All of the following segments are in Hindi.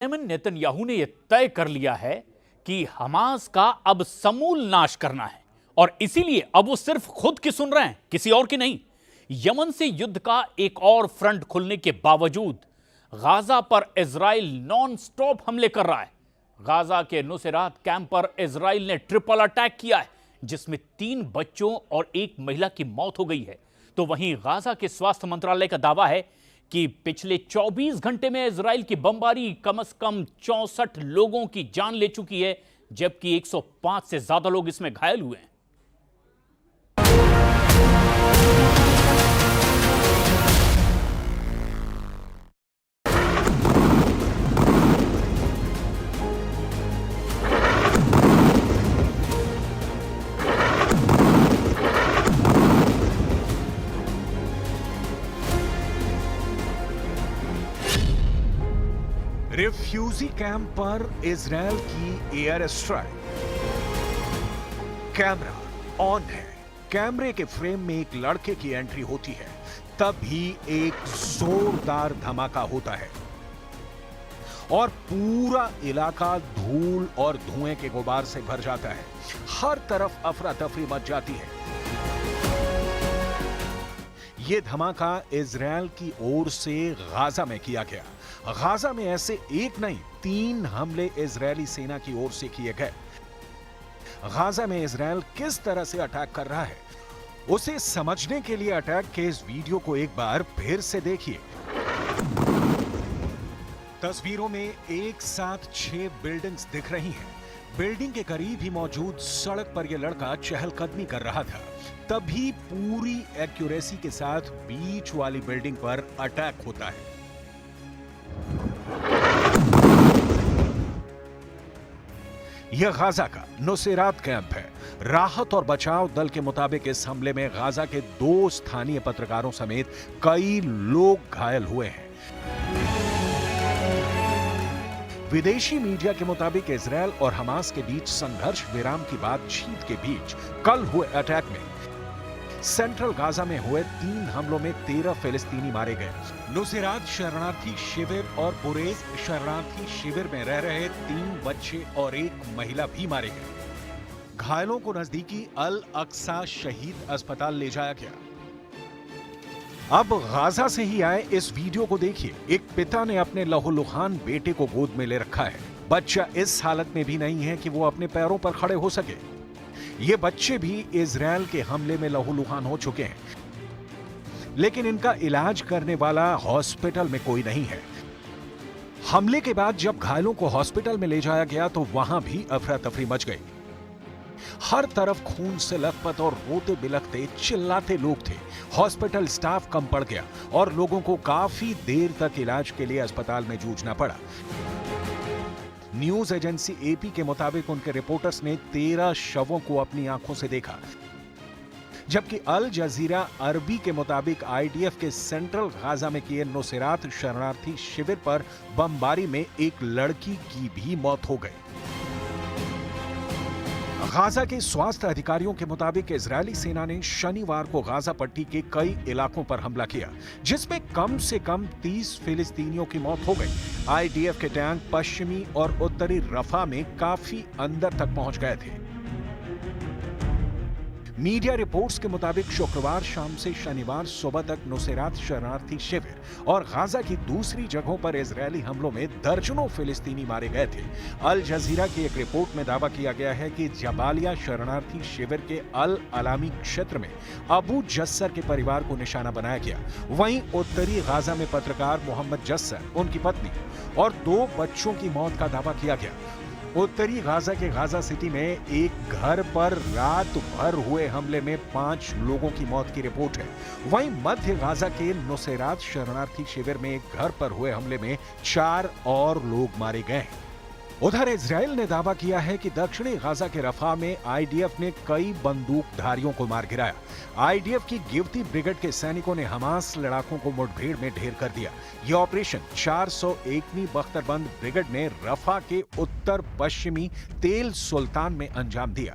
बेंजामिन नेतन्याहू ने यह तय कर लिया है कि हमास का अब समूल नाश करना है और इसीलिए अब वो सिर्फ खुद की सुन रहे हैं, किसी और की नहीं। यमन से युद्ध का एक और फ्रंट खुलने के बावजूद गाजा पर इजराइल नॉन स्टॉप हमले कर रहा है। गाजा के नुसैरात कैंप पर इजराइल ने ट्रिपल अटैक किया है, जिसमें 3 बच्चों और 1 महिला की मौत हो गई है। तो वहीं गाजा के स्वास्थ्य मंत्रालय का दावा है कि पिछले 24 घंटे में इजराइल की बमबारी कम से कम 64 लोगों की जान ले चुकी है, जबकि 105 से ज्यादा लोग इसमें घायल हुए हैं। रिफ्यूजी कैंप पर इजराइल की एयर स्ट्राइक। कैमरा ऑन है। कैमरे के फ्रेम में एक लड़के की एंट्री होती है, तभी एक जोरदार धमाका होता है और पूरा इलाका धूल और धुएं के गुबार से भर जाता है। हर तरफ अफरा तफरी मच जाती है। यह धमाका इजराइल की ओर से गाजा में किया गया। गाजा में ऐसे एक नहीं 3 हमले इजरायली सेना की ओर से किए गए। गाजा में इजराइल किस तरह से अटैक कर रहा है, उसे समझने के लिए अटैक के इस वीडियो को एक बार फिर से देखिए। तस्वीरों में एक साथ 6 बिल्डिंग्स दिख रही हैं। बिल्डिंग के करीब ही मौजूद सड़क पर यह लड़का चहलकदमी कर रहा था, तभी पूरी एक्यूरेसी के साथ बीच वाली बिल्डिंग पर अटैक होता है। यह गाजा का नुसैरात कैंप है। राहत और बचाव दल के मुताबिक इस हमले में गाजा के 2 स्थानीय पत्रकारों समेत कई लोग घायल हुए हैं। विदेशी मीडिया के मुताबिक इजराइल और हमास के बीच संघर्ष विराम की बातचीत के बीच कल हुए अटैक में सेंट्रल गाजा में हुए 3 हमलों में 13 फिलिस्तीनी मारे गए। नुसैरात शरणार्थी शिविर और बुरेज शरणार्थी शिविर में रह रहे 3 बच्चे और 1 महिला भी मारे गए। घायलों को नजदीकी अल अक्सा शहीद अस्पताल ले जाया गया। अब गाजा से ही आए इस वीडियो को देखिए। एक पिता ने अपने लहूलुहान बेटे को गोद में ले रखा है। बच्चा इस हालत में भी नहीं है कि वो अपने पैरों पर खड़े हो सके। ये बच्चे भी इजराइल के हमले में लहूलुहान हो चुके हैं, लेकिन इनका इलाज करने वाला हॉस्पिटल में कोई नहीं है। हमले के बाद जब घायलों को हॉस्पिटल में ले जाया गया तो वहां भी अफरा तफरी मच गई। हर तरफ खून से लथपथ और रोते बिलखते चिल्लाते लोग थे। हॉस्पिटल स्टाफ कम पड़ गया और लोगों को काफी देर तक इलाज के लिए अस्पताल में जूझना पड़ा। न्यूज एजेंसी एपी के मुताबिक उनके रिपोर्टर्स ने 13 शवों को अपनी आंखों से देखा, जबकि अल जजीरा अरबी के मुताबिक आईडीएफ के सेंट्रल गाजा में किए नुसैरात शरणार्थी शिविर पर बमबारी में एक लड़की की भी मौत हो गई। गाजा के स्वास्थ्य अधिकारियों के मुताबिक इजरायली सेना ने शनिवार को गाजा पट्टी के कई इलाकों पर हमला किया, जिसमें कम से कम 30 फिलिस्तीनियों की मौत हो गई। आईडीएफ के टैंक पश्चिमी और उत्तरी रफा में काफी अंदर तक पहुंच गए थे। मीडिया रिपोर्ट्स के मुताबिक शुक्रवार शाम से शनिवार सुबह तक नुसैरात शरणार्थी शिविर और गाजा की दूसरी जगहों पर इजरायली हमलों में दर्जनों फिलिस्तीनी मारे गए थे। अल जजीरा की एक रिपोर्ट में दावा किया गया है कि जबालिया शरणार्थी शिविर के अल अलामी क्षेत्र में अबू जस्सर के परिवार को निशाना बनाया गया। वहीं उत्तरी गाजा में पत्रकार मोहम्मद जस्सर, उनकी पत्नी और 2 बच्चों की मौत का दावा किया गया। उत्तरी गाजा के गाजा सिटी में एक घर पर रात भर हुए हमले में 5 लोगों की मौत की रिपोर्ट है। वहीं मध्य गाजा के नुसैरात शरणार्थी शिविर में एक घर पर हुए हमले में 4 और लोग मारे गए हैं। उधर इजराइल ने दावा किया है कि दक्षिणी गाजा के रफा में आईडीएफ ने कई बंदूकधारियों को मार गिराया। आईडीएफ की गिवती ब्रिगेड के सैनिकों ने हमास लड़ाकों को मुठभेड़ में ढेर कर दिया। यह ऑपरेशन 401वीं बख्तरबंद ब्रिगेड ने रफा के उत्तर पश्चिमी तेल सुल्तान में अंजाम दिया।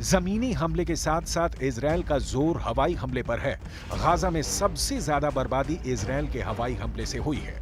जमीनी हमले के साथ साथ इजराइल का जोर हवाई हमले पर है। गाजा में सबसे ज्यादा बर्बादी इजराइल के हवाई हमले से हुई है।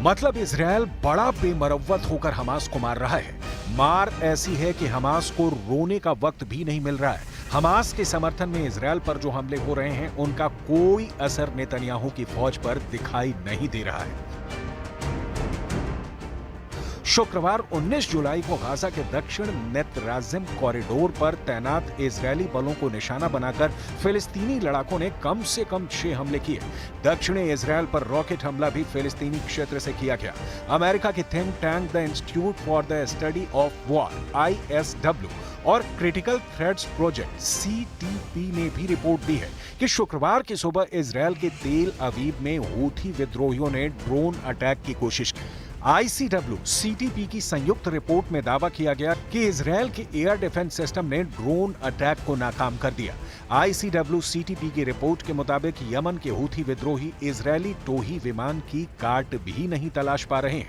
मतलब इजरायल बड़ा बेमरवत होकर हमास को मार रहा है। मार ऐसी है कि हमास को रोने का वक्त भी नहीं मिल रहा है। हमास के समर्थन में इजरायल पर जो हमले हो रहे हैं उनका कोई असर नेतन्याहू की फौज पर दिखाई नहीं दे रहा है। शुक्रवार 19 जुलाई को गाजा के दक्षिण नेतराजिम कॉरिडोर पर तैनात इजरायली बलों को निशाना बनाकर फिलिस्तीनी लड़ाकों ने कम से कम 6 हमले किए। दक्षिणी इजरायल पर रॉकेट हमला भी फिलिस्तीनी क्षेत्र से किया गया। अमेरिका की think tank the institute for the study of war (ISW) और क्रिटिकल थ्रेट्स प्रोजेक्ट (CTP) ने भी रिपोर्ट दी है कि शुक्रवार की सुबह इजरायल के तेल अवीव में हूथी विद्रोहियों ने ड्रोन अटैक की कोशिश की। ICW CTP की संयुक्त रिपोर्ट में दावा किया गया कि इजरायल के एयर डिफेंस सिस्टम ने ड्रोन अटैक को नाकाम कर दिया। ICW CTP की रिपोर्ट के मुताबिक यमन के हूथी विद्रोही इजरायली टोही विमान की काट भी नहीं तलाश पा रहे हैं।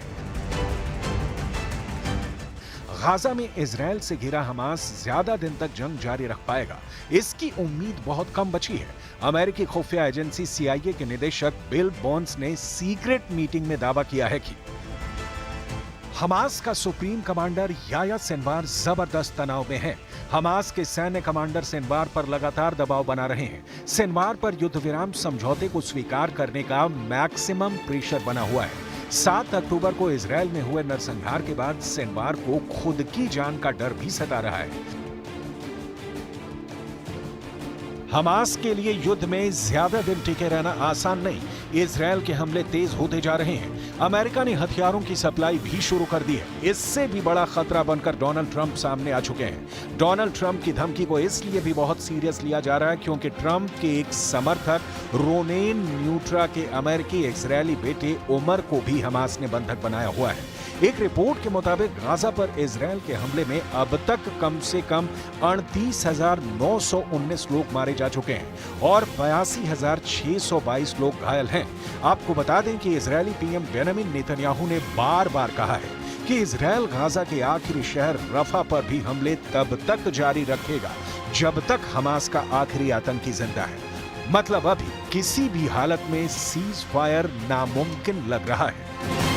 गाजा में इजरायल से घिरा हमास ज्यादा दिन तक जंग जारी रख पाएगा, इसकी उम्मीद बहुत कम बची है। अमेरिकी खुफिया एजेंसी CIA के निदेशक बिल बॉन्स ने सीक्रेट मीटिंग में दावा किया है कि हमास का सुप्रीम कमांडर याह्या सिनवार जबरदस्त तनाव में है। हमास के सैन्य कमांडर सिनवार पर लगातार दबाव बना रहे हैं। सिनवार पर युद्ध विराम समझौते को स्वीकार करने का मैक्सिमम प्रेशर बना हुआ है। 7 अक्टूबर को इजरायल में हुए नरसंहार के बाद सिनवार को खुद की जान का डर भी सता रहा है। हमास के लिए युद्ध में ज्यादा दिन टिके रहना आसान नहीं। इजरायल के हमले तेज होते जा रहे हैं। अमेरिका ने हथियारों की सप्लाई भी शुरू कर दी है। इससे भी बड़ा खतरा बनकर डोनाल्ड ट्रंप सामने आ चुके हैं। डोनाल्ड ट्रंप की धमकी को इसलिए भी बहुत सीरियस लिया जा रहा है क्योंकि ट्रंप के एक समर्थक रोनेन न्यूट्रा के अमेरिकी इजरायली बेटे उमर को भी हमास ने बंधक बनाया हुआ है। एक रिपोर्ट के मुताबिक गाजा पर इजरायल के हमले में अब तक कम से कम 38,919 लोग मारे जा चुके हैं और 82,622 लोग घायल हैं। आपको बता दें कि इजरायली पीएम बेंजामिन नेतन्याहू ने बार-बार कहा है कि इजरायल गाजा के आखिरी शहर रफा पर भी हमले तब तक जारी रखेगा जब तक हमास का आखिरी आतंकी जिंदा है। मतलब अभी किसी भी हालत में सीज फायर नामुमकिन लग रहा है।